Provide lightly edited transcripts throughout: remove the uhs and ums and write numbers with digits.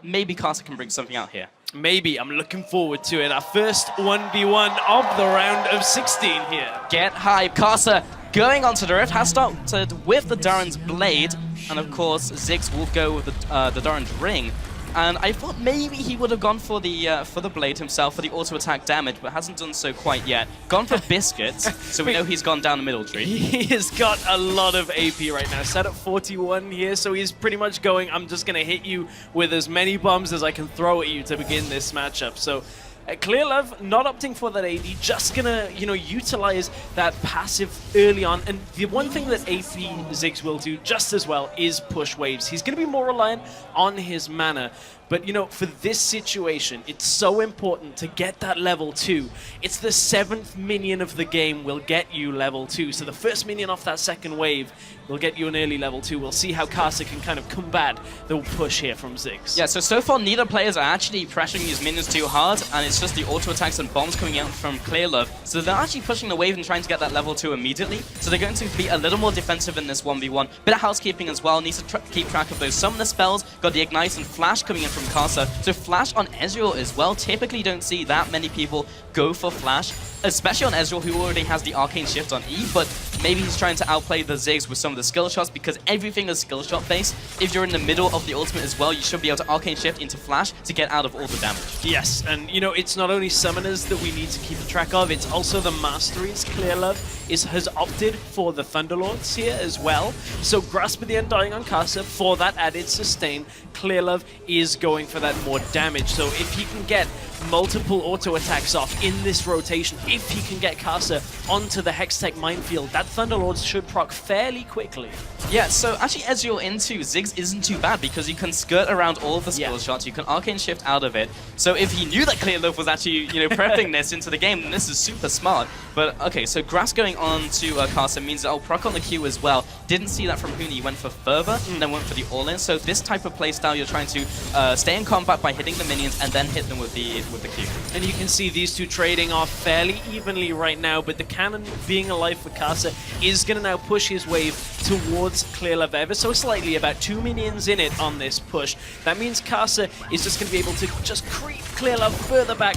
maybe Karsa can bring something out here. Maybe. I'm looking forward to it. Our first 1v1 of the round of 16 here. Get hype. Karsa going onto the rift has started with the Duran's blade, and of course Ziggs will go with the Duran's ring. And I thought maybe he would have gone for the blade himself for the auto attack damage, but hasn't done so quite yet. Gone for biscuits, so we know he's gone down the middle tree. He has got a lot of AP right now. Set at 41 here, so he's pretty much going, I'm just going to hit you with as many bombs as I can throw at you to begin this matchup. So Clearlove not opting for that AD, just gonna, utilize that passive early on. And the one thing that AP Ziggs will do just as well is push waves. He's gonna be more reliant on his mana. But, for this situation, it's so important to get that level 2. It's the 7th minion of the game will get you level 2. So the first minion off that second wave will get you an early level 2. We'll see how Karsa can kind of combat the push here from Ziggs. Yeah, so far neither players are actually pressuring these minions too hard, and it's just the auto attacks and bombs coming out from Clearlove. So they're actually pushing the wave and trying to get that level 2 immediately. So they're going to be a little more defensive in this 1v1. Bit of housekeeping as well, needs to keep track of those summoner spells. Got the Ignite and Flash coming in from Karsa. So Flash on Ezreal as well. Typically don't see that many people go for Flash, especially on Ezreal, who already has the Arcane Shift on E, but maybe he's trying to outplay the Ziggs with some of the skill shots, because everything is skill shot based. If you're in the middle of the ultimate as well, you should be able to Arcane Shift into Flash to get out of all the damage. Yes, and it's not only summoners that we need to keep track of, it's also the masteries. Clearlove has opted for the Thunderlords here as well. So Grasp of the Undying on Karsa for that added sustain. Clearlove is going for that more damage. So if he can get multiple auto attacks off in this rotation, if he can get Karsa onto the Hextech minefield, that Thunderlords should proc fairly quickly. Yeah, so actually Ezreal into Ziggs isn't too bad, because you can skirt around all of the skill shots, you can Arcane Shift out of it. So if he knew that Clearlove was actually, prepping this into the game, then this is super smart. But okay, so Grass going on to Karsa means that I'll proc on the Q as well. Didn't see that from Huni, he went for Fervor, and then went for the All-In. So this type of playstyle, you're trying to stay in combat by hitting the minions and then hit them with the Q. And you can see these two trading off fairly evenly right now, but the cannon being alive for Karsa is going to now push his wave towards Clearlove ever so slightly, about 2 minions in it on this push. That means Karsa is just going to be able to just creep Clearlove further back,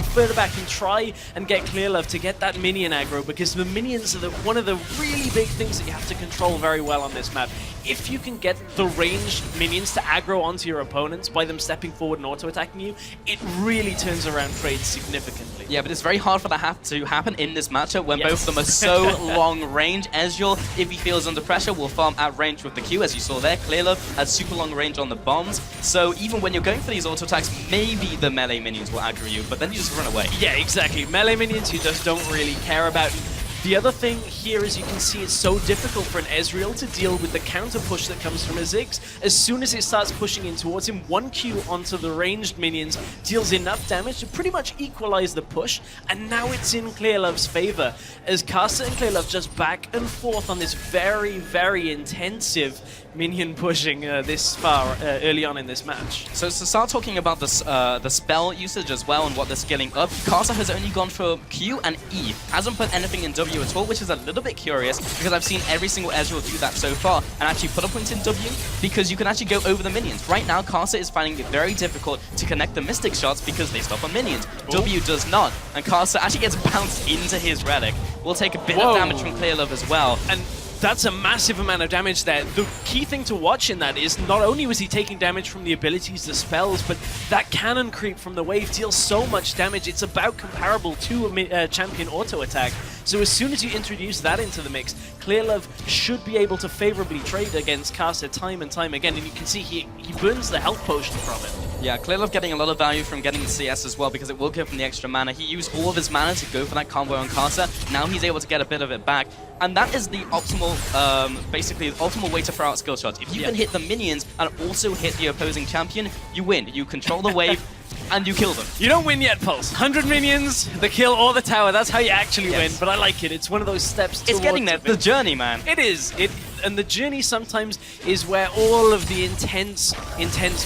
and try and get Clearlove to get that minion aggro, because the minions are one of the really big things that you have to control very well on this map. If you can get the ranged minions to aggro onto your opponents by them stepping forward and auto-attacking you, it really turns around trades significantly. Yeah, but it's very hard for that to happen in this matchup when both of them are so long range. Ezreal, if he feels under pressure, will farm at range with the Q, as you saw there. Clearlove has super long range on the bombs, so even when you're going for these auto attacks, maybe the melee minions will aggro you, but then you just run away. Yeah, exactly. Melee minions you just don't really care about. The other thing here is you can see it's so difficult for an Ezreal to deal with the counter push that comes from a Ziggs. As soon as it starts pushing in towards him, 1Q onto the ranged minions deals enough damage to pretty much equalize the push, and now it's in Clearlove's favor, as Karsa and Clearlove just back and forth on this very, very intensive minion pushing this far early on in this match. So to start talking about the spell usage as well and what they're scaling up, Karsa has only gone for Q and E, hasn't put anything in W at all, which is a little bit curious, because I've seen every single Ezreal do that so far and actually put a point in W, because you can actually go over the minions. Right now, Karsa is finding it very difficult to connect the Mystic shots because they stop on minions. W does not, and Karsa actually gets bounced into his Relic. Will take a bit of damage from Clearlove as well. And that's a massive amount of damage there. The key thing to watch in that is not only was he taking damage from the abilities, the spells, but that cannon creep from the wave deals so much damage. It's about comparable to a champion auto attack. So as soon as you introduce that into the mix, Clearlove should be able to favorably trade against Karsa time and time again, and you can see he burns the health potion from it. Yeah, Clearlove getting a lot of value from getting the CS as well, because it will give him the extra mana. He used all of his mana to go for that combo on Karsa. Now he's able to get a bit of it back, and that is the optimal, basically the optimal way to throw out skill shots. If you can hit the minions and also hit the opposing champion, you win. You control the wave. And you kill them. You don't win yet, Pulse. 100 minions, the kill or the tower, that's how you actually win. But I like it. It's one of those steps towards It's getting there. The journey, man. It is. and the journey sometimes is where all of the intense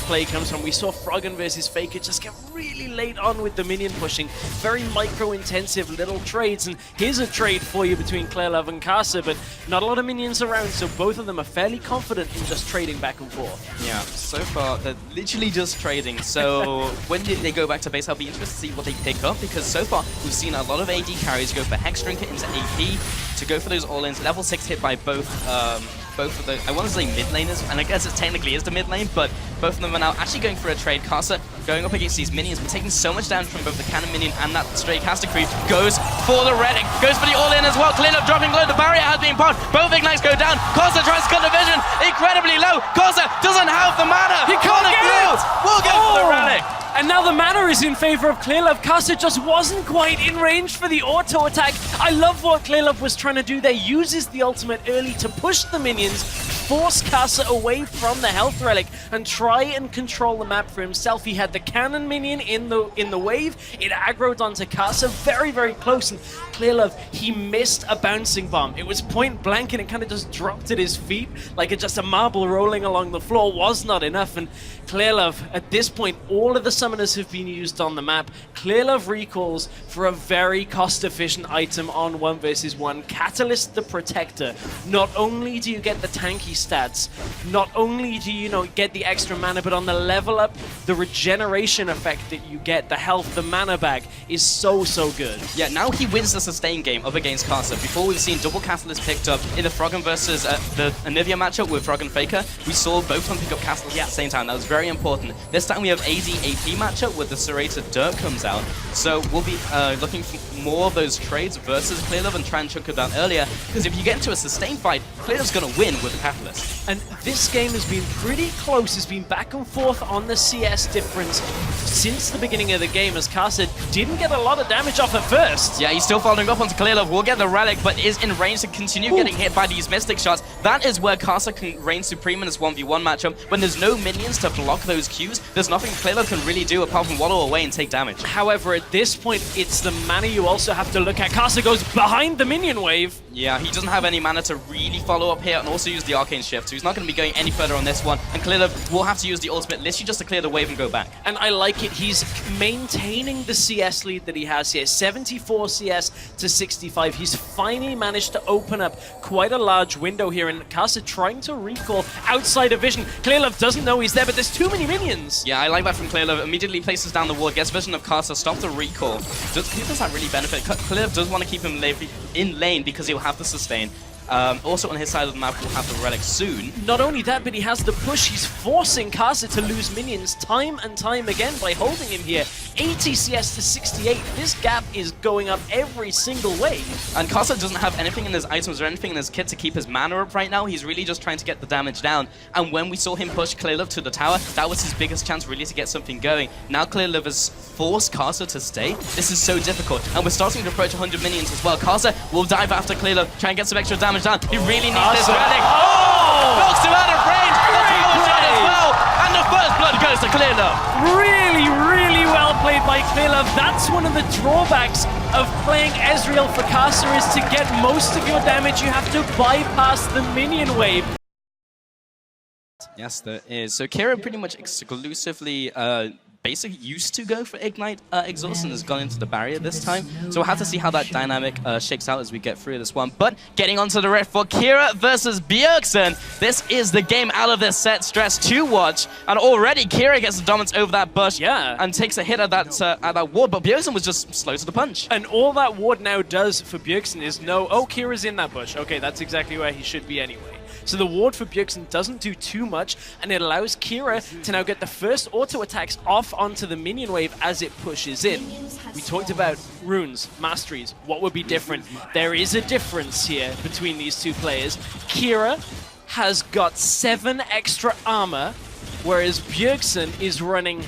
play comes from. We saw Froggen versus Faker just get really late on with the minion pushing, very micro-intensive little trades, and here's a trade for you between Clearlove and Karsa, but not a lot of minions around, so both of them are fairly confident in just trading back and forth. Yeah, so far they're literally just trading, so when they go back to base, I'll be interested to see what they pick up, because so far we've seen a lot of AD carries go for Hex Drinker into AP, to go for those all-ins. Level 6 hit by both of the, I want to say mid laners, and I guess it technically is the mid lane, but both of them are now actually going for a trade. Karsa going up against these minions, but taking so much damage from both the cannon minion and that stray caster creep, goes for the relic, goes for the all-in as well. Clearlove dropping low, the barrier has been popped, both ignites go down. Karsa tries to cut the vision, incredibly low. Karsa doesn't have the mana. He can't get it! We'll go for the relic. And now the mana is in favor of Clearlove. Karsa just wasn't quite in range for the auto attack. I love what Clearlove was trying to do there. Uses the ultimate early to push the minions, force Karsa away from the health relic, and try and control the map for himself. He had the cannon minion in the wave. It aggroed onto Karsa very, very close. And Clearlove, he missed a bouncing bomb. It was point blank, and it kind of just dropped at his feet like just a marble rolling along the floor. Was not enough. And Clearlove, at this point, all of the summoners have been used on the map. Clearlove recalls for a very cost-efficient item on 1 versus 1. Catalyst the Protector. Not only do you get the tanky stats, not only do you get the extra mana, but on the level up, the regeneration effect that you get, the health, the mana bag, is so good. Yeah, now he wins the sustain game up against Karsa. Before, we've seen double Catalyst picked up in the Froggen versus the Anivia matchup with Froggen Faker. We saw both of them pick up Catalyst at the same time. That was very important. This time we have AD-AP matchup where the Serrated Dirt comes out. So we'll be looking for more of those trades versus Clearlove and try and chunk it down earlier, because if you get into a sustain fight, Clearlove's going to win with a Catalyst. And this game has been pretty close. It's been back and forth on the CS difference since the beginning of the game, as Karsa didn't get a lot of damage off at first. Yeah, he's still following up onto Clearlove. Will get the relic, but is in range to continue getting hit by these Mystic shots. That is where Karsa can reign supreme in this 1v1 matchup. When there's no minions to block those Qs, there's nothing Clearlove can really do apart from waddle away and take damage. However, at this point, it's the mana you also have to look at. Karsa goes behind the minion wave. Yeah, he doesn't have any mana to really follow up here and also use the Arcane Shift, so he's not going to be going any further on this one. And Clearlove will have to use the ultimate literally just to clear the wave and go back. And I like it. He's maintaining the CS lead that he has here. 74 CS to 65. He's finally managed to open up quite a large window here, and Karsa trying to recall outside of vision. Clearlove doesn't know he's there, but there's too many minions. Yeah, I like that from Clearlove. Immediately places down the ward, gets vision of Karsa, stop the recall. Does that really benefit? Clearlove does want to keep him in lane because he'll have the sustain. Also on his side of the map, we'll have the relic soon. Not only that, but he has the push. He's forcing Karsa to lose minions time and time again by holding him here. 80 CS to 68. This gap is going up every single wave. And Karsa doesn't have anything in his items or anything in his kit to keep his mana up right now. He's really just trying to get the damage down. And when we saw him push Clearlove to the tower, that was his biggest chance really to get something going. Now Clearlove has forced Karsa to stay. This is so difficult. And we're starting to approach 100 minions as well. Karsa will dive after Clearlove, try and get some extra damage down. He really needs this relic. Oh! Knocks him out of range. That's shot as well. And the first blood goes to Clearlove. Really well played by Clearlove. That's one of the drawbacks of playing Ezreal for Karsa, is to get most of your damage, you have to bypass the minion wave. Yes, there is. So Kira pretty much exclusively basically used to go for Ignite Exhaust and has gone into the barrier this time. So we'll have to see how that dynamic shakes out as we get through this one. But getting onto the red for Kira versus Bjergsen. This is the game out of this set. Stress to watch. And already Kira gets the dominance over that bush and takes a hit at that ward. But Bjergsen was just slow to the punch. And all that ward now does for Bjergsen is know, oh, Kira's in that bush. Okay, that's exactly where he should be anyway. So the ward for Bjergsen doesn't do too much, and it allows Kira to now get the first auto attacks off onto the minion wave as it pushes in. We talked about runes, masteries, what would be different. There is a difference here between these two players. Kira has got 7 extra armor, whereas Bjergsen is running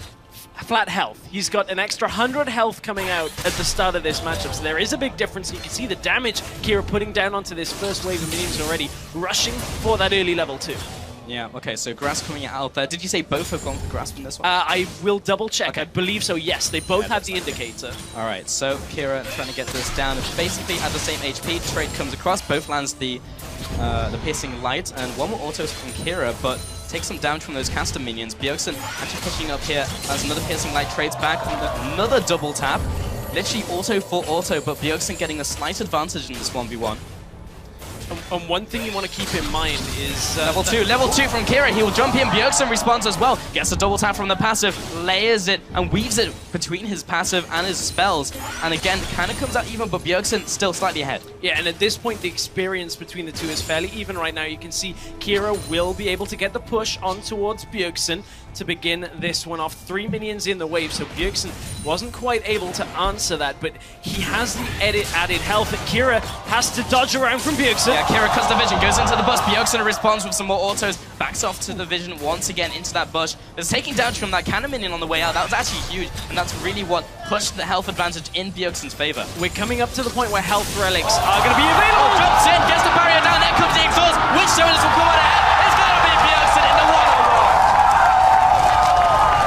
flat health. He's got an extra 100 health coming out at the start of this matchup, so there is a big difference. You can see the damage Kira putting down onto this first wave of minions already, rushing for that early level 2. Yeah, okay, so Grass coming out there. Did you say both have gone for Grasp in this one? I will double check. Okay. I believe so, yes. They both have the indicator. Alright, so Kira trying to get this down. Basically at the same HP, Trade comes across, both lands the piercing light, and one more auto from Kira, but takes some damage from those caster minions. Bjergsen actually pushing up here as another piercing light trades back, another double tap. Literally auto for auto, but Bjergsen getting a slight advantage in this 1v1. And one thing you want to keep in mind is... level 2 from Kira. He will jump in. Bjergsen responds as well. Gets a double tap from the passive, layers it, and weaves it between his passive and his spells. And again, kind of comes out even, but Bjergsen still slightly ahead. Yeah, and at this point, the experience between the two is fairly even right now. You can see Kira will be able to get the push on towards Bjergsen to begin this one off. 3 minions in the wave, so Bjergsen wasn't quite able to answer that, but he has the added health. And Kira has to dodge around from Bjergsen. Yeah, Kira cuts the vision, goes into the bush. Bjergsen responds with some more autos, backs off to the vision once again into that bush. There's taking damage from that cannon minion on the way out. That was actually huge, and that's really what pushed the health advantage in Bjergsen's favor. We're coming up to the point where health relics are going to be available. Oh, jumps in, gets the barrier down, there comes the exhaust. Which Jonas will come out ahead? It's going to be Bjergsen in the one-on-one.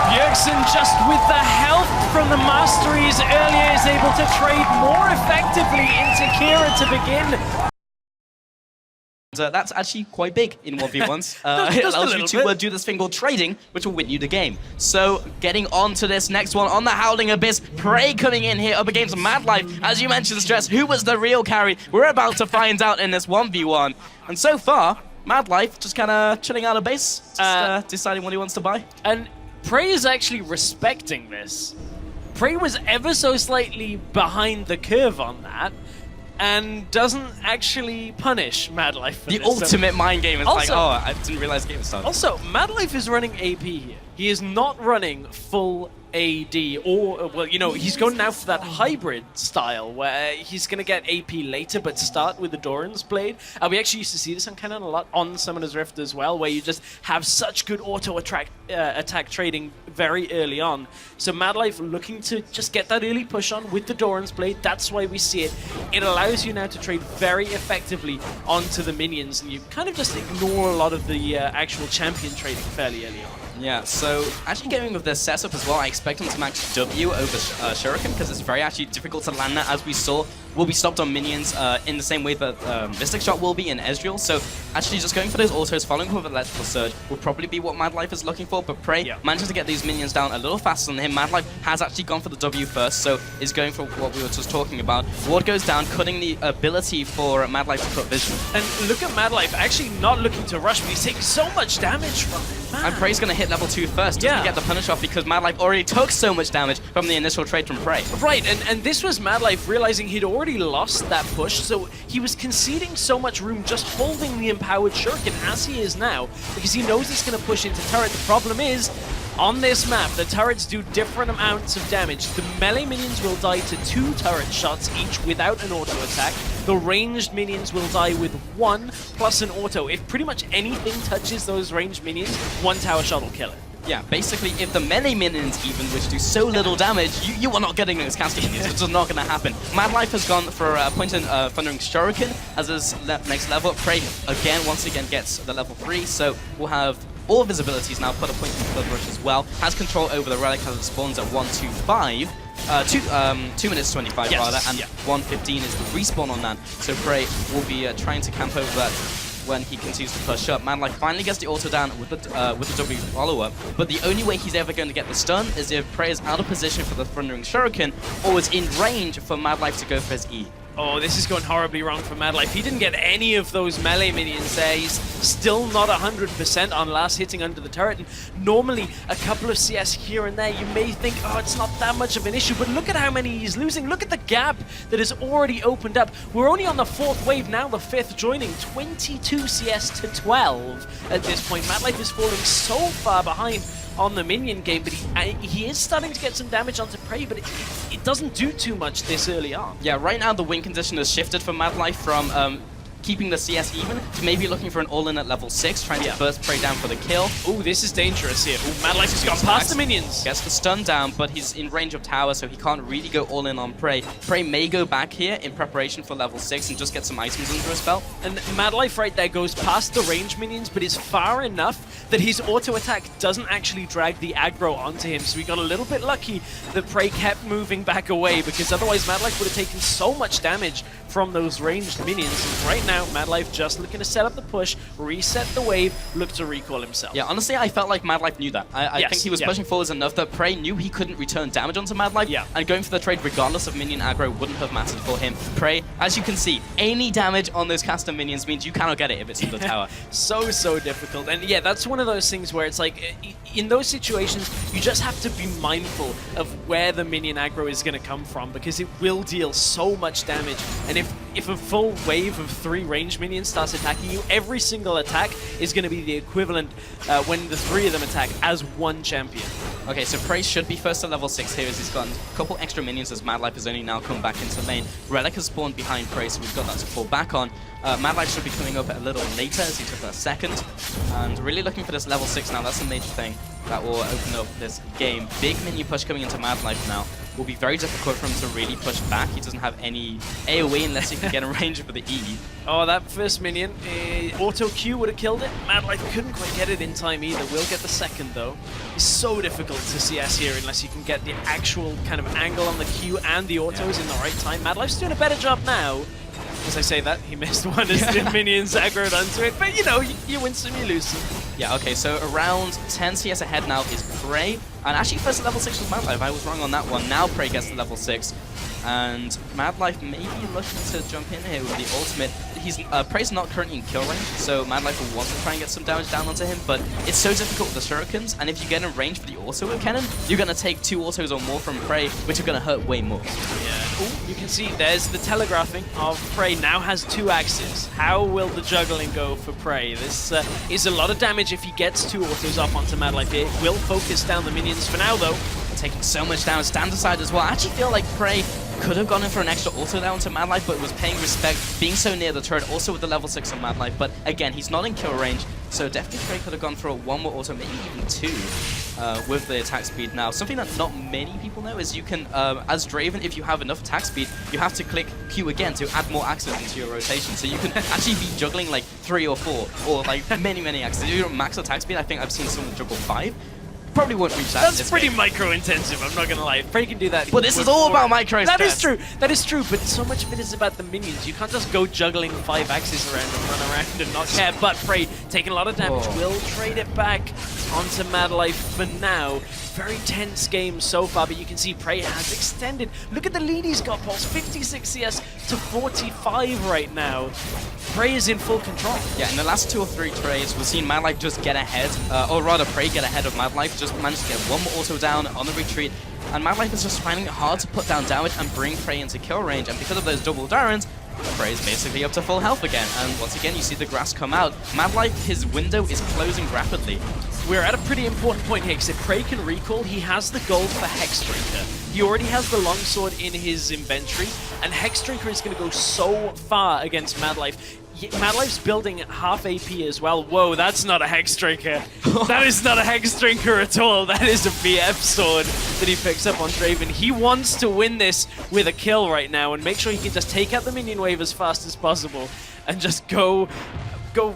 Bjergsen, just with the health from the masteries earlier, is able to trade more effectively into Kira to begin. That's actually quite big in 1v1s. It allows you to do this thing called trading, which will win you the game. So, getting on to this next one on the Howling Abyss. Prey coming in here up against Madlife. As you mentioned, Stress, who was the real carry? We're about to find out in this 1v1. And so far, Madlife just kind of chilling out of base, just deciding what he wants to buy. And Prey is actually respecting this. Prey was ever so slightly behind the curve on that, and doesn't actually punish Madlife for The this. ultimate mind game is Also- like, oh, I didn't realize the game was started. Also, Madlife is running AP here. He is not running full AD, or, well, you know, he's going now for that hybrid style where he's going to get AP later but start with the Doran's Blade. We actually used to see this on Canon a lot on Summoner's Rift as well, where you just have such good auto attack trading very early on. So Madlife looking to just get that early push on with the Doran's Blade. That's why we see it. It allows you now to trade very effectively onto the minions, and you kind of just ignore a lot of the actual champion trading fairly early on. Yeah, so actually going with this setup as well, I expect him to max W over Shuriken, because it's very actually difficult to land that, as we saw. Will be stopped on minions in the same way that Mystic Shot will be in Ezreal. So actually just going for those autos, following with Electrical Surge will probably be what Madlife is looking for, but Prey manages to get these minions down a little faster than him. Madlife has actually gone for the W first, so is going for what we were just talking about. Ward goes down, cutting the ability for Madlife to cut vision. And look at Madlife, actually not looking to rush, but he's taking so much damage from it. Man. And Prey's going to hit level 2 first, doesn't get the punish off, because Madlife already took so much damage from the initial trade from Prey. Right, and this was Madlife realizing he'd already lost that push, so he was conceding so much room just holding the empowered Shuriken as he is now, because he knows he's going to push into turret. The problem is, on this map, the turrets do different amounts of damage. The melee minions will die to 2 turret shots each without an auto attack. The ranged minions will die with 1 plus an auto. If pretty much anything touches those ranged minions, 1 tower shot will kill it. Yeah, basically, if the melee minions even, which do so little damage, you are not getting those caster minions. It's just not going to happen. Madlife has gone for a point in Thundering Shuriken as his next level. Prey, once again, gets the level 3, so we'll have all visibilities now, put a point in the Blood Rush as well. Has control over the relic as it spawns at 125. 2 minutes 25 rather, and 1:15 is the respawn on that. So Prey will be trying to camp over that when he continues to push up. Madlife finally gets the auto down with the W follow-up, but the only way he's ever going to get the stun is if Prey is out of position for the Thundering Shuriken, or is in range for Madlife to go for his E. Oh, this is going horribly wrong for Madlife. He didn't get any of those melee minions there. He's still not 100% on last hitting under the turret. And normally, a couple of CS here and there, you may think, oh, it's not that much of an issue. But look at how many he's losing. Look at the gap that has already opened up. We're only on the 4th wave now, the 5th joining. 22 CS to 12 at this point. Madlife is falling so far behind on the minion game, but he is starting to get some damage onto Prey, but it doesn't do too much this early on. Yeah, right now the win condition has shifted for Madlife from keeping the CS even, to maybe looking for an all-in at level 6, trying to burst Prey down for the kill. Ooh, this is dangerous here. Ooh, Madlife has gone past the minions. Gets the stun down, but he's in range of tower, so he can't really go all-in on Prey. Prey may go back here in preparation for level 6 and just get some items under his belt. And Madlife right there goes past the range minions, but is far enough that his auto attack doesn't actually drag the aggro onto him. So we got a little bit lucky that Prey kept moving back away, because otherwise Madlife would have taken so much damage from those ranged minions. And right now, Madlife just looking to set up the push, reset the wave, look to recall himself. Yeah, honestly, I felt like Madlife knew that. I think he was pushing forwards enough that Prey knew he couldn't return damage onto Madlife, and going for the trade regardless of minion aggro wouldn't have mattered for him. Prey, as you can see, any damage on those caster minions means you cannot get it if it's in the tower. So difficult. And yeah, that's one of those things where it's like, in those situations, you just have to be mindful of where the minion aggro is going to come from, because it will deal so much damage. And if a full wave of 3 range minions starts attacking you, every single attack is going to be the equivalent when the 3 of them attack as one champion. Okay, so Prey should be first to level 6 here as he's gotten a couple extra minions as Madlife has only now come back into lane. Relic has spawned behind Prey, so we've got that to fall back on. Madlife should be coming up a little later as he took that second. And really looking for this level 6 now, that's a major thing that will open up this game. Big minion push coming into Madlife now. Will be very difficult for him to really push back. He doesn't have any AoE unless he can get in range for the E. Oh, that first minion, auto Q would have killed it. Madlife couldn't quite get it in time either. Will get the second though. It's so difficult to CS here unless you can get the actual kind of angle on the Q and the autos in the right time. Madlife's doing a better job now. As I say that, he missed one as the minions aggroed onto it, but you know, you win some, you lose some. Yeah, okay, so around 10 CS ahead now is Prey, and actually first at level 6 was Madlife. I was wrong on that one. Now Prey gets to level 6, and Madlife may be looking to jump in here with the ultimate. Prey's not currently in kill range, so Madlife will want to try and get some damage down onto him, but it's so difficult with the shurikens, and if you get in range for the auto with cannon, you're going to take 2 autos or more from Prey, which are going to hurt way more. Yeah. Ooh, you can see there's the telegraphing of Prey now has 2 axes. How will the juggling go for Prey? This is a lot of damage if he gets 2 autos up onto Madlife here. Will focus down the minions for now though. Taking so much damage, stand aside as well. I actually feel like Prey could have gone in for an extra auto down to Madlife, but was paying respect, being so near the turret, also with the level 6 on Madlife. But again, he's not in kill range, so definitely Prey could have gone for a 1 more auto, maybe even 2 with the attack speed now. Something that not many people know is you can, as Draven, if you have enough attack speed, you have to click Q again to add more axes into your rotation. So you can actually be juggling like 3 or 4, or like many axes. If you don't max attack speed, I think I've seen someone juggle 5. Probably won't reach that. That's pretty micro-intensive, I'm not gonna lie. If Prey can do that. But this is all about micro. That is true, but so much of it is about the minions. You can't just go juggling 5 axes around and run around and not care. But Prey taking a lot of damage, will trade it back onto Madlife for now. Very tense game so far, but you can see Prey has extended. Look at the lead he's got, Pulse. 56 CS to 45 right now. Prey is in full control. Yeah, in the last 2 or 3 trades, we've seen Madlife just get ahead, or rather Prey get ahead of Madlife, just managed to get 1 more auto down on the retreat. And Madlife is just finding it hard to put down damage and bring Prey into kill range, and because of those double Darrens, Prey is basically up to full health again. And once again, you see the grass come out. Madlife, his window is closing rapidly. We're at a pretty important point here, because if Prey can recall, he has the gold for Hexdrinker. He already has the longsword in his inventory, and Hexdrinker is going to go so far against Madlife. Madlife's building half AP as well. Whoa, that's not a Hexdrinker. That is not a Hexdrinker at all. That is a BF sword that he picks up on Draven. He wants to win this with a kill right now and make sure he can just take out the minion wave as fast as possible and just go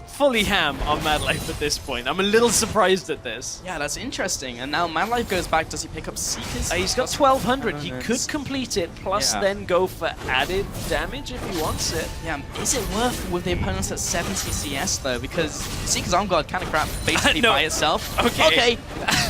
fully ham on Madlife at this point. I'm a little surprised at this. Yeah, that's interesting. And now Madlife goes back. Does he pick up Seekers? He's got 1200. He could complete it, plus then go for added damage if he wants it. Yeah, is it worth with the opponents at 70 CS though? Because Seeker's Arm Guard kind of crap basically by itself. Okay.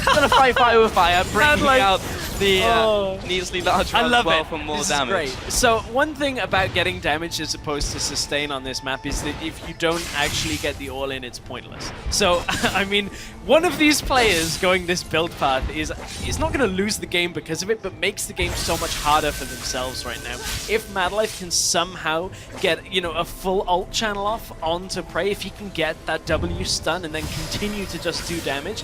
Gonna fight fire with fire, bringing out the needlessly large one as well for more damage. Great. So one thing about getting damage as opposed to sustain on this map is that if you don't actually get the all-in, it's pointless. So, I mean, one of these players going this build path is not going to lose the game because of it, but makes the game so much harder for themselves right now. If Madlife can somehow get, you know, a full ult channel off onto Prey, if he can get that W stun and then continue to just do damage,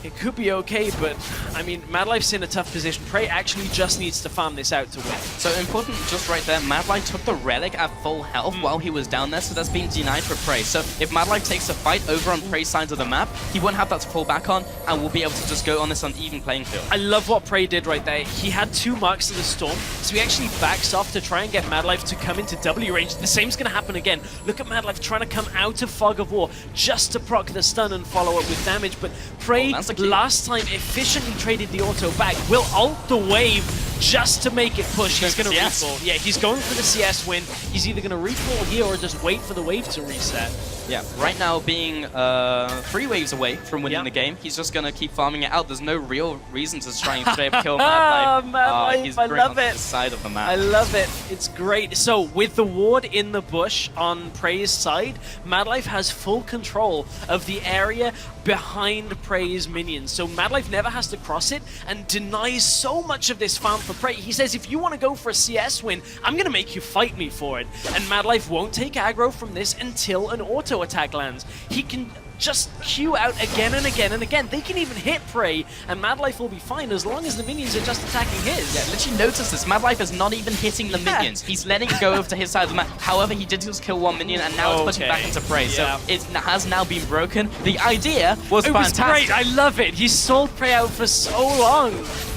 It could be okay, but I mean, Madlife's in a tough position. Prey actually just needs to farm this out to win. So important, just right there, Madlife took the relic at full health while he was down there, so that's been denied for Prey. So if Madlife takes a fight over on Prey's side of the map, he won't have that to fall back on, and will be able to just go on this uneven playing field. I love what Prey did right there. He had 2 marks of the storm, so he actually backs off to try and get Madlife to come into W range. The same's going to happen again. Look at Madlife trying to come out of Fog of War just to proc the stun and follow up with damage, but Prey last time efficiently traded the auto back, will ult the wave just to make it push. He's going to recall. Yeah, he's going for the CS win. He's either going to recall here or just wait for the wave to reset. Yeah, right now being 3 waves away from winning the game, he's just going to keep farming it out. There's no real reason to try and kill Madlife. Madlife, He's I love it. The side of the map. I love it. It's great. So with the ward in the bush on Prey's side, Madlife has full control of the area behind Prey's minions. So Madlife never has to cross it and denies so much of this farm for Prey. He says, if you want to go for a CS win, I'm going to make you fight me for it. And Madlife won't take aggro from this until an auto attack lands. He can just queue out again and again and again. They can even hit Prey, and Madlife will be fine as long as the minions are just attacking his. Yeah, literally notice this. Madlife is not even hitting the minions. He's letting it go over to his side of the map. However, he did just kill 1 minion, and now it's pushing back into Prey. So it has now been broken. The idea was fantastic. It was great. I love it. He sold Prey out for so long.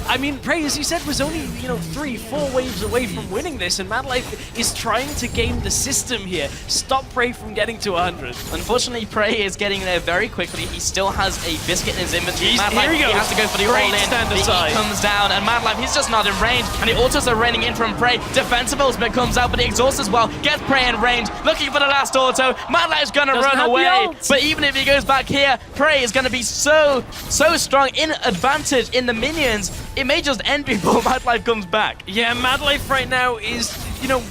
I mean, Prey, as you said, was only, 3-4 waves away from winning this, and Madlife is trying to game the system here. Stop Prey from getting to 100. Unfortunately, Prey is getting there very quickly. He still has a biscuit in his inventory. Here he goes. He has to go for the all-in. The E comes down, and Madlife, he's just not in range, and the autos are raining in from Prey. Defensive ultimate comes out, but the exhaust as well. Gets Prey in range, looking for the last auto. Madlife's gonna run away, but even if he goes back here, Prey is gonna be so strong in advantage in the minions. It may just end before Madlife comes back. Yeah, Madlife right now is,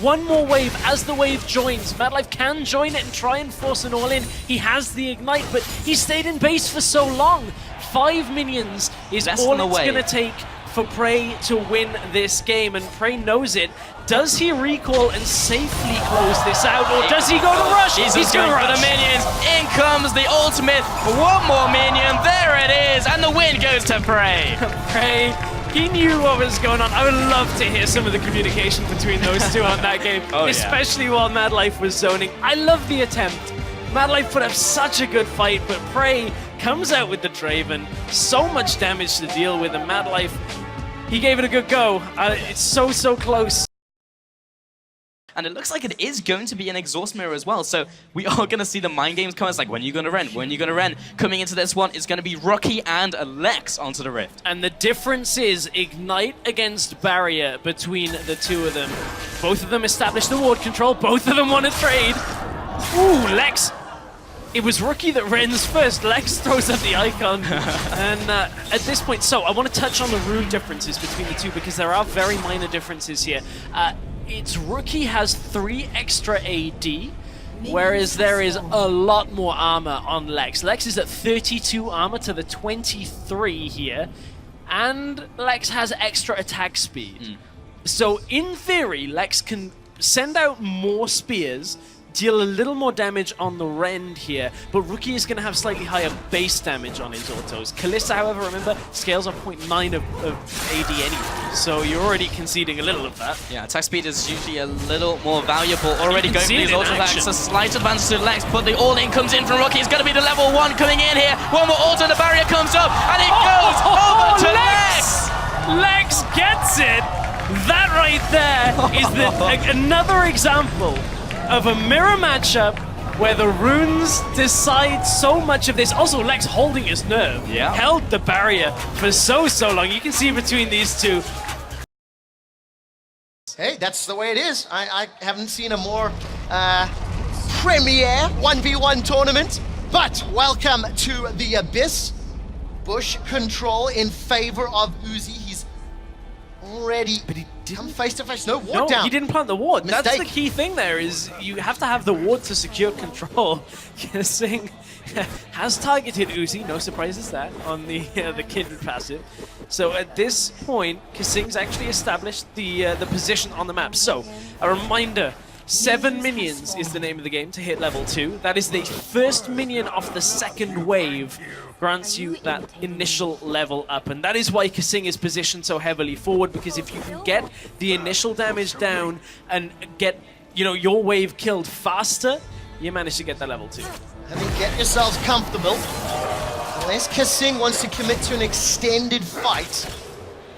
one more wave. As the wave joins, Madlife can join it and try and force an all-in. He has the ignite, but he stayed in base for so long. 5 minions is all it's going to take for Prey to win this game, and Prey knows it. Does he recall and safely close this out, or does he go to rush? He's going for the minions. In comes the ultimate. 1 more minion. There it is, and the win goes to Prey. Prey, he knew what was going on. I would love to hear some of the communication between those two on that game, especially while Madlife was zoning. I love the attempt. Madlife put up such a good fight, but Prey comes out with the Draven. So much damage to deal with, and Madlife, he gave it a good go. It's so close. And it looks like it is going to be an exhaust mirror as well. So we are going to see the mind games come. It's like, when are you going to rent? When are you going to rent? Coming into this one, it's going to be Rookie and Lex onto the Rift. And the difference is Ignite against Barrier between the two of them. Both of them established the ward control. Both of them want to trade. Ooh, Lex. It was Rookie that rends first. Lex throws up the icon. And at this point, so I want to touch on the rune differences between the two, because there are very minor differences here. It's Rookie has 3 extra AD, whereas there is a lot more armor on Lex. Lex is at 32 armor to the 23 here, and Lex has extra attack speed. So in theory, Lex can send out more spears, deal a little more damage on the rend here, but Rookie is going to have slightly higher base damage on his autos. Kalista, however, remember, scales are 0.9 of AD anyway, so you're already conceding a little of that. Yeah, attack speed is usually a little more valuable. Already going for these auto attacks. A slight advantage to Lex, but the all-in comes in from Rookie. It's going to be the level 1 coming in here. 1 more auto, the barrier comes up, and it goes over to Lex! Lex gets it! That right there is another example of a mirror matchup where the runes decide so much of this. Also, Lex holding his nerve. Yeah. Held the barrier for so long. You can see between these two. Hey, that's the way it is. I haven't seen a more premier 1v1 tournament. But welcome to the Abyss. Bush control in favor of Uzi. He's already come face to face. No ward down. He didn't plant the ward. Mistake. That's the key thing there, is you have to have the ward to secure control. KaSing has targeted Uzi, no surprises there, on the Kindred passive. So at this point, KaSing's actually established the position on the map. So, a reminder, 7 minions is the name of the game to hit level 2. That is the first minion of the second wave grants you that initial level up. And that is why KaSing is positioned so heavily forward, because if you can get the initial damage down and get, you know, your wave killed faster, you manage to get that level 2. Get yourselves comfortable. Unless KaSing wants to commit to an extended fight,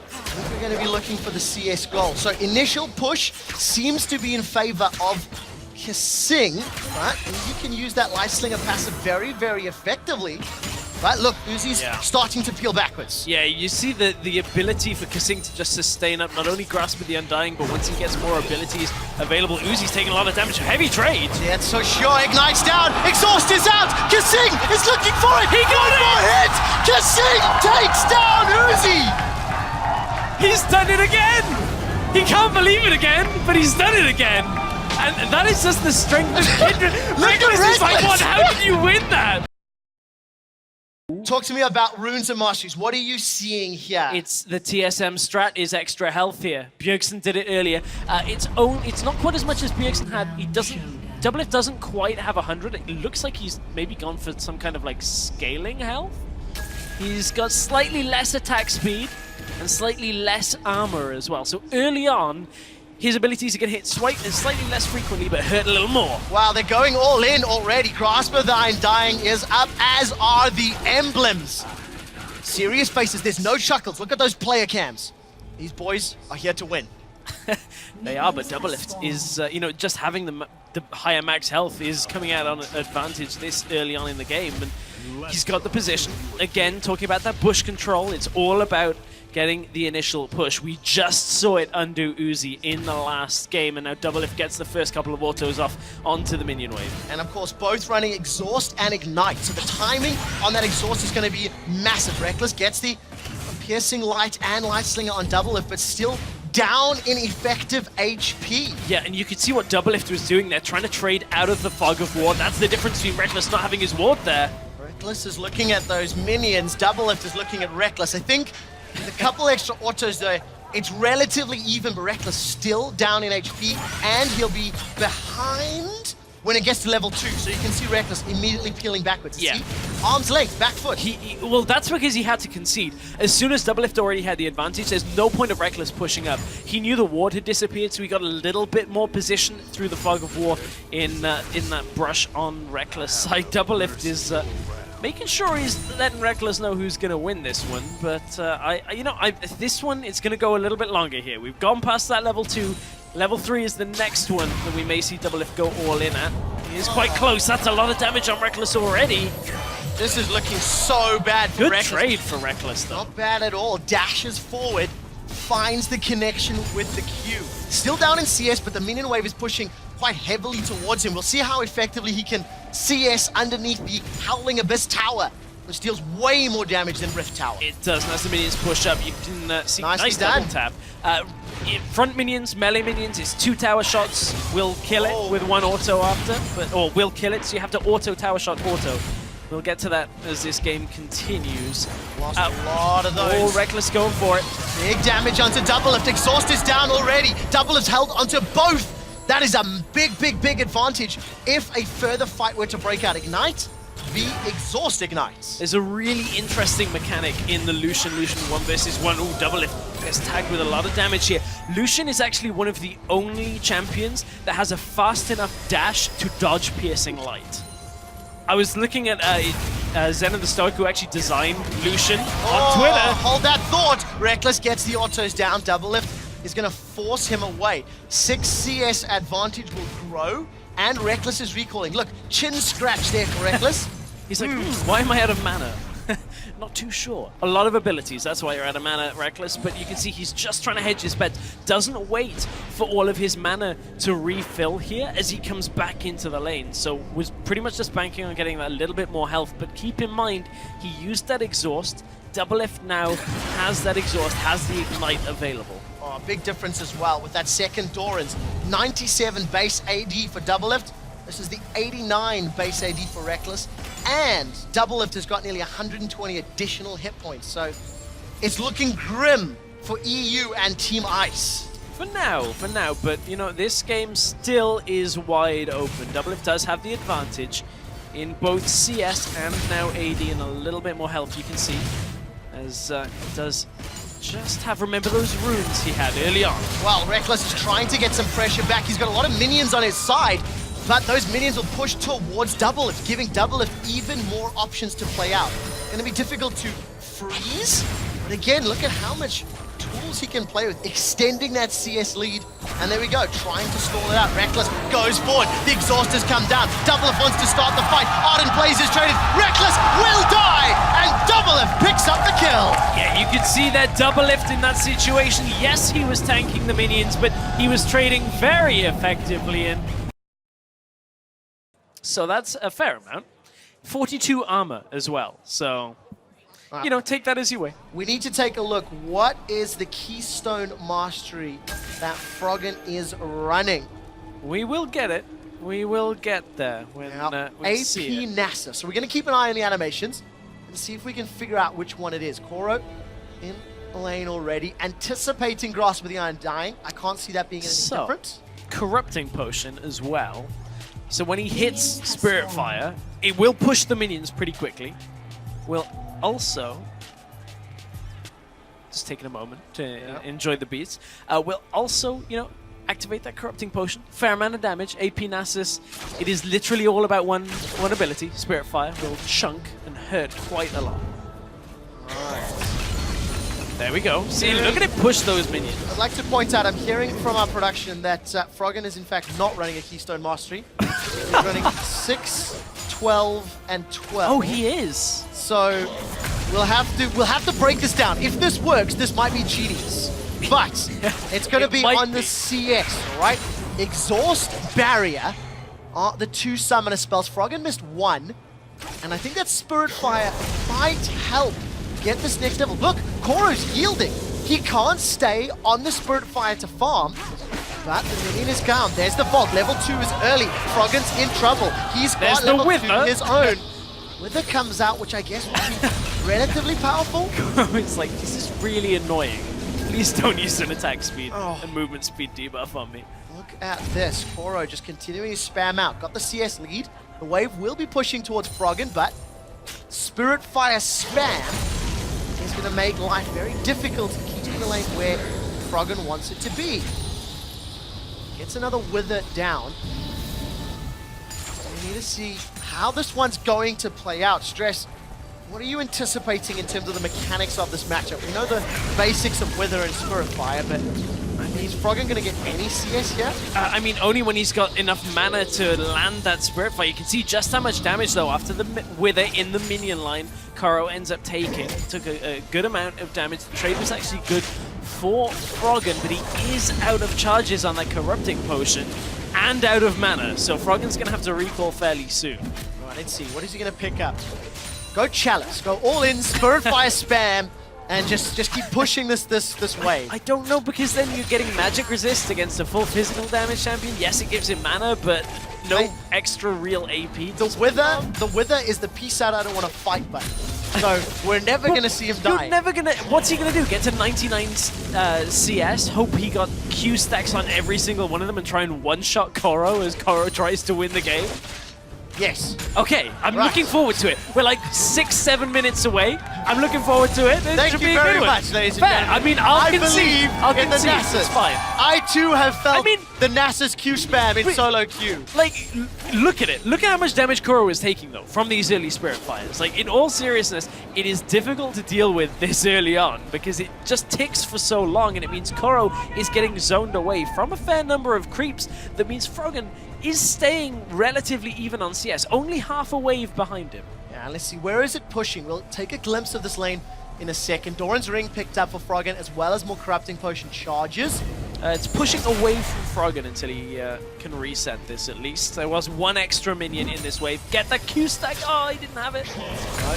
I think we're going to be looking for the CS goal. So initial push seems to be in favor of KaSing, right? And you can use that Life Slinger passive very, very effectively. Right, look, Uzi's starting to peel backwards. Yeah, you see the ability for KaSing to just sustain up, not only grasp with the Undying, but once he gets more abilities available, Uzi's taking a lot of damage. Heavy trade. Yeah, it's so sure. Ignites down. Exhaust is out. KaSing is looking for it. He got it. More hit. KaSing takes down Uzi. He's done it again. He can't believe it again, but he's done it again. And that is just the strength of Kindred. Rekkles is like, what? How did you win that? Talk to me about runes and masteries. What are you seeing here? It's the TSM strat is extra health here. Bjergsen did it earlier. It's not quite as much as Bjergsen had. He doesn't. Doublelift doesn't quite have 100. It looks like he's maybe gone for some kind of like scaling health. He's got slightly less attack speed and slightly less armor as well. So early on, his abilities are going to hit slightly less frequently, but hurt a little more. Wow, they're going all in already. Grasp of the Undying is up, as are the emblems. Serious faces, there's no chuckles. Look at those player cams. These boys are here to win. They are, but Doublelift is, you know, just having the higher max health is coming out on advantage this early on in the game. And he's got the position. Again, talking about that bush control, it's all about getting the initial push. We just saw it undo Uzi in the last game, and now Doublelift gets the first couple of autos off onto the minion wave. And of course, both running Exhaust and Ignite. So the timing on that Exhaust is going to be massive. Rekkles gets the Piercing Light and Life Slinger on Doublelift, but still down in effective HP. Yeah, and you could see what Doublelift was doing there, trying to trade out of the fog of war. That's the difference between Rekkles not having his ward there. Rekkles is looking at those minions. Doublelift is looking at Rekkles. I think a couple extra autos though, it's relatively even, but Rekkles still down in HP, and he'll be behind when it gets to level 2. So you can see Rekkles immediately peeling backwards. Yeah. See? Arm's length, back foot. Well, that's because he had to concede. As soon as Doublelift already had the advantage, there's no point of Rekkles pushing up. He knew the ward had disappeared, so he got a little bit more position through the fog of war in that brush on Rekkles side. Doublelift is making sure he's letting Rekkles know who's going to win this one, but this one, it's going to go a little bit longer here. We've gone past that level 2. Level 3 is the next one that we may see Doublelift go all in at. He is quite close. That's a lot of damage on Rekkles already. This is looking so bad for Good Rekkles. trade for Rekkles, though. Not bad at all. Dashes forward, finds the connection with the Q. Still down in CS, but the minion wave is pushing quite heavily towards him. We'll see how effectively he can CS underneath the Howling Abyss Tower, which deals way more damage than Rift Tower. It does, and as the minions push up, you can see nice done. double tap. Front minions, melee minions, is 2 tower shots. Will kill it with 1 auto after, or will kill it, so you have to auto tower shot auto. We'll get to that as this game continues. Lost a lot of those. Oh, Rekkles going for it. Big damage onto Doublelift. Exhaust is down already. Doublelift's held onto both. That is a big, big, big advantage. If a further fight were to break out, Ignite, the Exhaust ignites. There's a really interesting mechanic in the Lucian 1 versus 1. Ooh, Doublelift gets tagged with a lot of damage here. Lucian is actually one of the only champions that has a fast enough dash to dodge Piercing Light. I was looking at Zen of the Stoic, who actually designed Lucian on Twitter. Hold that thought. Rekkles gets the autos down. Doublelift is going to force him away. 6 CS advantage will grow, and Rekkles is recalling. Look, chin scratch there for Rekkles. He's like, why am I out of mana? Not too sure. A lot of abilities, that's why you're out of mana, Rekkles, but you can see he's just trying to hedge his bet. Doesn't wait for all of his mana to refill here as he comes back into the lane. So was pretty much just banking on getting that little bit more health, but keep in mind, he used that exhaust. Doublelift now has that exhaust, has the ignite available. Oh, big difference as well with that second Doran's. 97 base AD for Doublelift. This is the 89 base AD for Rekkles. And Doublelift has got nearly 120 additional hit points. So it's looking grim for EU and Team Ice. For now, but you know, this game still is wide open. Doublelift does have the advantage in both CS and now AD, and a little bit more health you can see, as he does just have, remember those runes he had early on. Well, Rekkles is trying to get some pressure back. He's got a lot of minions on his side, but those minions will push towards Doublelift, giving Doublelift even more options to play out. Going to be difficult to freeze, but again, look at how much tools he can play with, extending that CS lead. And there we go, trying to stall it out. Rekkles goes forward, the exhausters come down. Doublelift wants to start the fight. Ardent Blaze is traded. Rekkles will die, and Doublelift picks up the kill. Yeah, you could see that Doublelift in that situation. Yes, he was tanking the minions, but he was trading very effectively, and so that's a fair amount. 42 armor as well, so you know, take that as you will. We need to take a look. What is the Keystone Mastery that Froggen is running? We will get it. We will get there when we see it. AP NASA. So we're going to keep an eye on the animations and see if we can figure out which one it is. Koro in lane already, anticipating Grasp of the Iron dying. I can't see that being anything different. Corrupting Potion as well. So when he hits Spirit Fire, it will push the minions pretty quickly. Will also, just taking a moment to enjoy the beats, will also, you know, activate that Corrupting Potion. Fair amount of damage. AP Nasus, it is literally all about one ability. Spirit Fire will chunk and hurt quite a lot. There we go. See, look at it push those minions. I'd like to point out, I'm hearing from our production that Froggen is in fact not running a Keystone Mastery. He's running 6, 12, and 12. Oh, he is. So we'll have to break this down. If this works, this might be genius. But it's going to be on the CS, all right? Exhaust, Barrier are the two summoner spells. Froggen missed one, and I think that Spirit Fire might help get this next level. Look, Koro's yielding. He can't stay on the Spirit Fire to farm, but the minion is calm. There's the Vault. Level 2 is early. Froggen's in trouble. He's got level 2 his own. Wither comes out, which I guess will be relatively powerful. It's like, this is really annoying. Please don't use an attack speed and movement speed debuff on me. Look at this. Koro just continuing to spam out. Got the CS lead. The wave will be pushing towards Froggen, but Spirit Fire spam is going to make life very difficult to keep the lane where Froggen wants it to be. Gets another Wither down. We need to see how this one's going to play out. Stress, what are you anticipating in terms of the mechanics of this matchup? We know the basics of Wither and Spirit Fire, but I mean, is Froggen going to get any CS yet? I mean, only when he's got enough mana to land that Spirit Fire. You can see just how much damage, though, after the Wither in the minion line, Koro ends up taking. Took a good amount of damage. The trade was actually good for Froggen, but he is out of charges on that Corrupting Potion and out of mana, so Froggen's going to have to recall fairly soon. Right, let's see. What is he going to pick up? Go Chalice. Go all in, Spirit Fire spam, and just keep pushing this wave. I don't know, because then you're getting magic resist against a full physical damage champion. Yes, it gives him mana, but no extra real AP. The Wither is the peace out I don't want to fight button. So we're never going to see him die. You're never going to... What's he going to do? Get to 99 CS, hope he got Q stacks on every single one of them, and try and one-shot Koro as Koro tries to win the game? Yes. Okay, I'm looking forward to it. We're like 6-7 minutes away. I'm looking forward to it. Thank you very much, ladies and gentlemen. I mean, I'll concede. I'll concede. It's fine. I too have felt the NASA's Q spam in solo queue. Like, look at it. Look at how much damage Koro is taking, though, from these early Spirit Fires. Like, in all seriousness, it is difficult to deal with this early on because it just ticks for so long, and it means Koro is getting zoned away from a fair number of creeps. That means Froggen is staying relatively even on CS, only half a wave behind him. Yeah, let's see, where is it pushing? We'll take a glimpse of this lane in a second. Doran's Ring picked up for Froggen, as well as more Corrupting Potion charges. It's pushing away from Froggen until he can reset this at least. There was one extra minion in this wave. Get that Q stack! Oh, he didn't have it.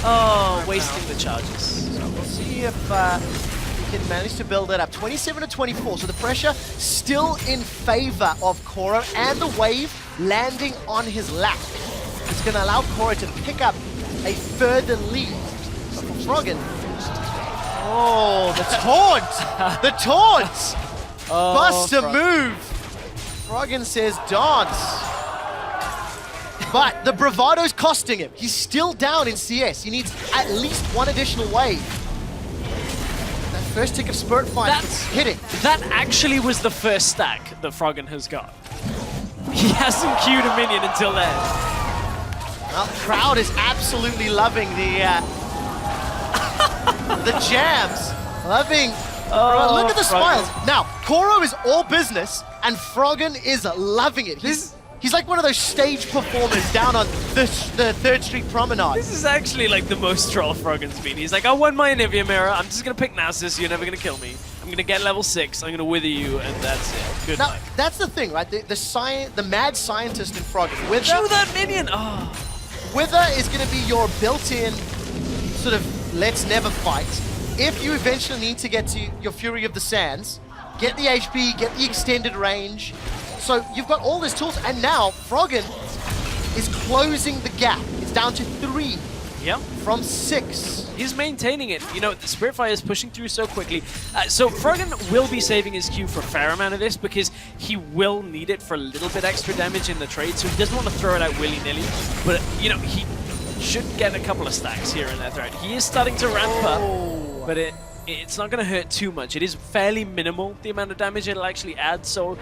Oh, wasting the charges. So we'll see if he can manage to build it up. 27 to 24, so the pressure still in favor of Koro, and the wave landing on his lap. It's going to allow Koro to pick up a further lead. But for Froggen, oh, the taunt! The taunt! Bust a move. Froggen says dance. But the bravado's costing him. He's still down in CS. He needs at least one additional wave. That first tick of Spirit Fire is hitting. That actually was the first stack that Froggen has got. He hasn't queued a minion until then. Well, crowd is absolutely loving the the jams. Loving. Look at the smiles. Now, Koro is all business, and Froggen is loving it. He's like one of those stage performers down on the 3rd Street Promenade. This is actually like the most troll Froggen's been. He's like, I won my Anivia Mirror. I'm just going to pick nossas. You're never going to kill me. I'm going to get level 6. I'm going to wither you, and that's it. Good Now, night. that's the thing, right? The mad scientist in Froggen. Chew that minion! Oh. Wither is going to be your built-in sort of let's never fight. If you eventually need to get to your Fury of the Sands, get the HP, get the extended range. So you've got all these tools, and now Froggen is closing the gap. It's down to 3 from 6. He's maintaining it. You know, the Spirit Fire is pushing through so quickly. So Froggen will be saving his Q for a fair amount of this because he will need it for a little bit extra damage in the trade, so he doesn't want to throw it out willy-nilly. But, you know, he should get a couple of stacks here and there throughout. He is starting to ramp up, but it's not going to hurt too much. It is fairly minimal, the amount of damage it'll actually add. So,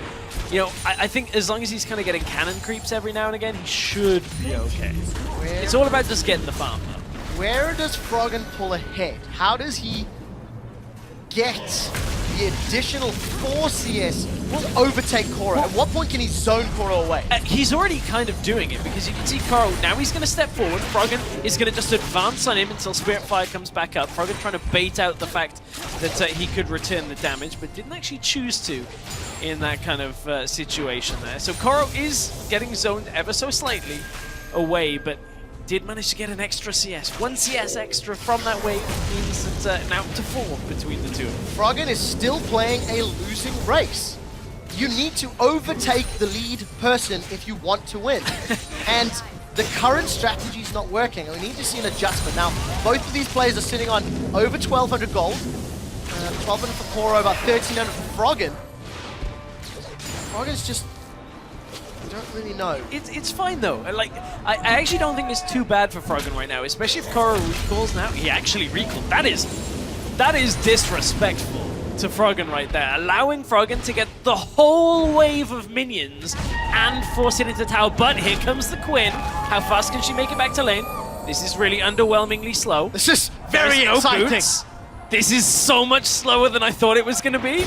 you know, I think as long as he's kind of getting cannon creeps every now and again, he should be okay. It's all about just getting the farm up. Where does Froggen pull ahead? How does he get the additional 4 CS to overtake Koro? At what point can he zone Koro away? He's already kind of doing it because you can see Koro, now he's going to step forward. Froggen is going to just advance on him until Spirit Fire comes back up. Froggen trying to bait out the fact that he could return the damage, but didn't actually choose to in that kind of situation there. So Koro is getting zoned ever so slightly away, but did manage to get an extra CS. 1 CS extra from that wave means that now to 4 between the two. Froggen is still playing a losing race. You need to overtake the lead person if you want to win. And the current strategy is not working. We need to see an adjustment. Now, both of these players are sitting on over 1,200 gold. 1,200 for Koro, about 1,300 for Froggen. Froggen's just... I don't really know. It's fine though. Like, I actually don't think it's too bad for Froggen right now, especially if Koro recalls now. He actually recalled. That is disrespectful to Froggen right there. Allowing Froggen to get the whole wave of minions and force it into tower. But here comes the Quinn. How fast can she make it back to lane? This is really underwhelmingly slow. This is very exciting. Boots. This is so much slower than I thought it was going to be.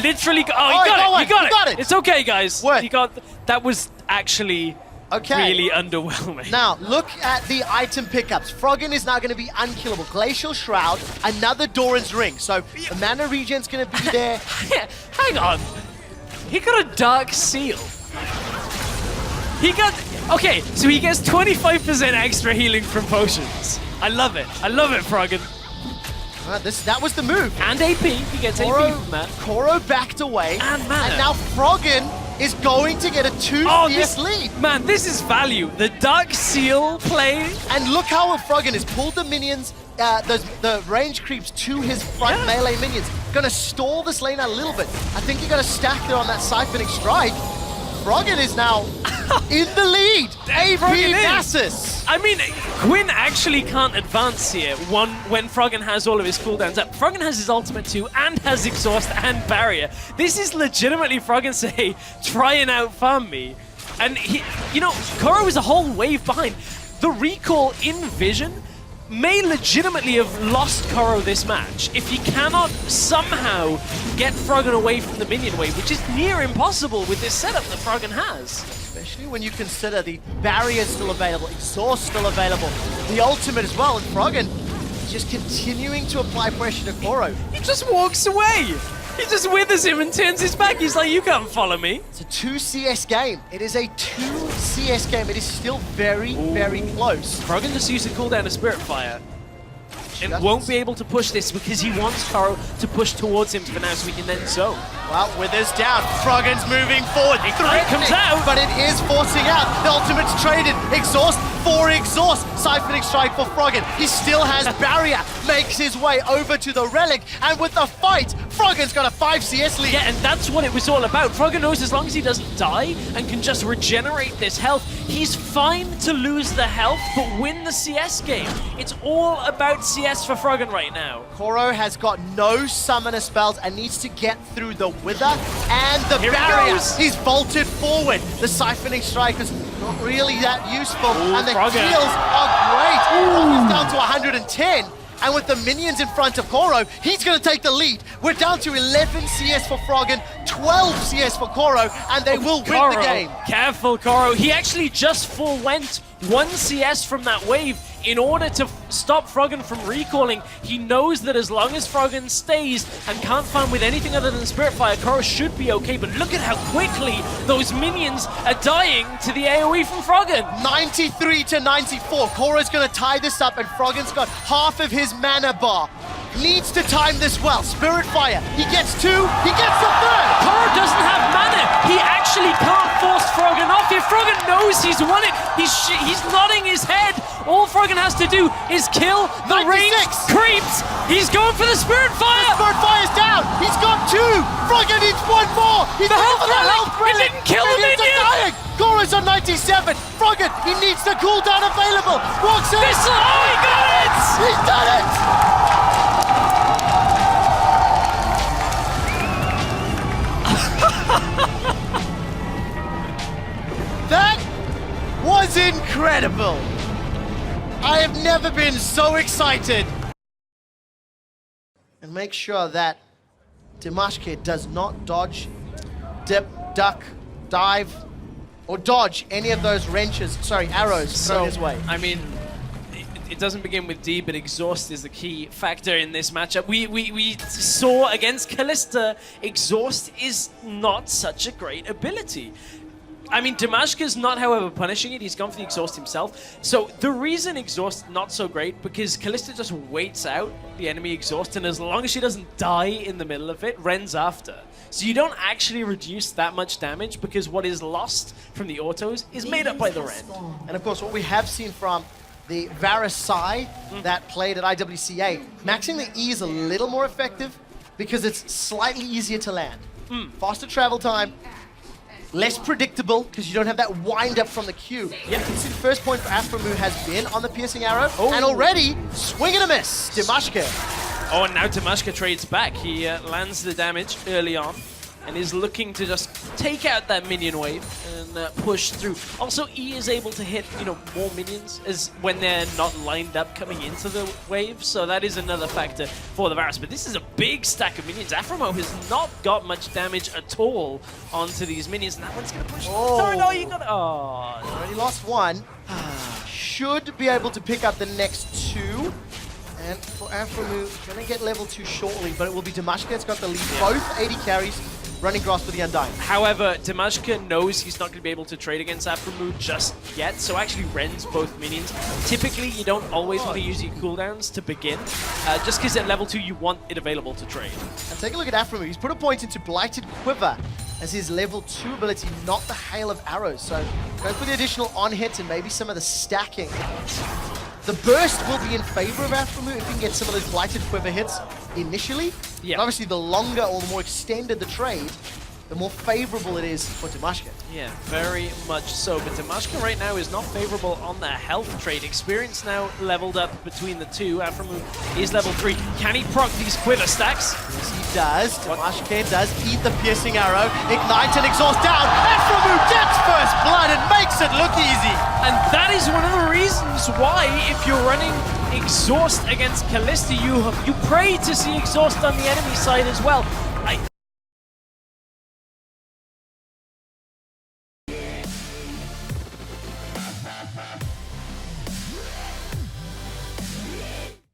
Literally, he got it. It's okay, guys. What? He got that was actually really underwhelming. Now, look at the item pickups. Froggen is now going to be unkillable. Glacial Shroud, another Doran's Ring. So the mana regen's going to be there. Hang on. He got a Dark Seal. He got... Okay, so he gets 25% extra healing from potions. I love it. I love it, Froggen. That was the move. And AP. He gets AP from that. Koro backed away. And mana. And now Froggen is going to get a 2 CS lead. Man, this is value. The Dark Seal play. And look how Froggen has pulled the minions, the range creeps to his front melee minions. Gonna stall this lane out a little bit. I think you got a stack there on that siphoning strike. Froggen is now in the lead. AP Nasus. I mean, Quinn actually can't advance here when Froggen has all of his cooldowns up. Froggen has his ultimate too, and has exhaust and barrier. This is legitimately Froggen say, try and outfarm me. And he, you know, Koro is a whole wave behind. The recall in Vision may legitimately have lost Koro this match if he cannot somehow get Froggen away from the minion wave, which is near impossible with this setup that Froggen has. Especially when you consider the barrier still available, exhaust still available, the ultimate as well, and Froggen just continuing to apply pressure to Koro. He just walks away. He just withers him and turns his back. He's like, you can't follow me. It's a 2 CS game. It is a 2 CS game. It is still very, very close. Froggen just used a cooldown of Spirit Fire. And won't be able to push this because he wants Koro to push towards him for now so he can then zone. Well, Withers down. Froggen's moving forward. Ignite comes out. But it is forcing out. The ultimate's traded. Exhaust for exhaust. Siphoning strike for Froggen. He still has barrier. Makes his way over to the relic. And with the fight, Froggen's got a 5 CS lead. Yeah, and that's what it was all about. Froggen knows as long as he doesn't die and can just regenerate this health, he's fine to lose the health, but win the CS game. It's all about CS for Froggen right now. Koro has got no summoner spells and needs to get through the Wither and the Here he barrier. goes. He's bolted forward. The siphoning strike is not really that useful, and the Froggen. heals are great. Froggen's down to 110. And with the minions in front of Koro, he's going to take the lead. We're down to 11 CS for Froggen, 12 CS for Koro, and they will win the game. Careful, Koro. He actually just forewent 1 CS from that wave in order to stop Froggen from recalling. He knows that as long as Froggen stays and can't farm with anything other than Spirit Fire, Koro should be okay. But look at how quickly those minions are dying to the AoE from Froggen. 93 to 94. Koro's going to tie this up, and Froggen's got half of his mana bar. Needs to time this well. Spirit Fire. He gets 2. He gets the 3rd. Koro doesn't have mana. He actually can't force Froggen off. If Froggen knows he's won it, he's nodding his head. All Froggen has to do is kill the 96. range creeps. He's going for the Spirit Fire. Spirit Fire's down. He's got 2. Froggen needs 1 more. He's The looking health for the relic. health It relic. didn't kill the Minions are minion. dying. Koro's on 97. Froggen, he needs the cooldown available. Walks in. Oh, he got it! He's done it. That was incredible. I have never been so excited. And make sure that Dimajke does not dodge, dip, duck, dive, or dodge any of those arrows thrown his way. I mean, it doesn't begin with D, but exhaust is the key factor in this matchup. We saw against Kalista, exhaust is not such a great ability. I mean, Dimajke's not, however, punishing it. He's gone for the exhaust himself. So the reason exhaust not so great, because Kalista just waits out the enemy exhaust, and as long as she doesn't die in the middle of it, Ren's after. So you don't actually reduce that much damage, because what is lost from the autos is made up by the Ren. And of course, what we have seen from the Varus Sai that played at IWCA, maxing the E is a little more effective because it's slightly easier to land. Faster travel time, less predictable because you don't have that wind up from the Q. Yeah, you can see the first point for Aphromoo has been on the piercing arrow, and already swing and a miss. Dimajke. Oh, and now Dimajke trades back. He lands the damage early on and is looking to just take out that minion wave and push through. Also, E is able to hit, more minions as when they're not lined up coming into the wave, so that is another factor for the Varus. But this is a big stack of minions. Aphromoo has not got much damage at all onto these minions, and that one's gonna push. Oh. No, you got it. Oh, Already lost 1. Should be able to pick up the next 2. And for Aphromoo, gonna get level 2 shortly, but it will be Dimajke that's got the lead. Both 80 carries, running grass for the Undying. However, Dimajke knows he's not going to be able to trade against Aphromoo just yet, so actually rends both minions. Typically, you don't always want to use your cooldowns to begin, just because at level 2 you want it available to trade. And take a look at Aphromoo. He's put a point into Blighted Quiver as his level 2 ability, not the Hail of Arrows. So go for the additional on-hits and maybe some of the stacking. The burst will be in favor of Aphromoo if he can get some of those Blighted Quiver hits initially. Yeah. And obviously, the longer or the more extended the trade, the more favorable it is for Dimajke. Yeah, very much so. But Dimajke right now is not favorable on the health trade. Experience now leveled up between the two. Aphromoo is level 3. Can he proc these quiver stacks? Yes, he does. Dimajke does eat the piercing arrow. Ignite and exhaust down. Aphromoo gets first blood and makes it look easy. And that is one of the reasons why, if you're running exhaust against Kalista, you pray to see exhaust on the enemy side as well.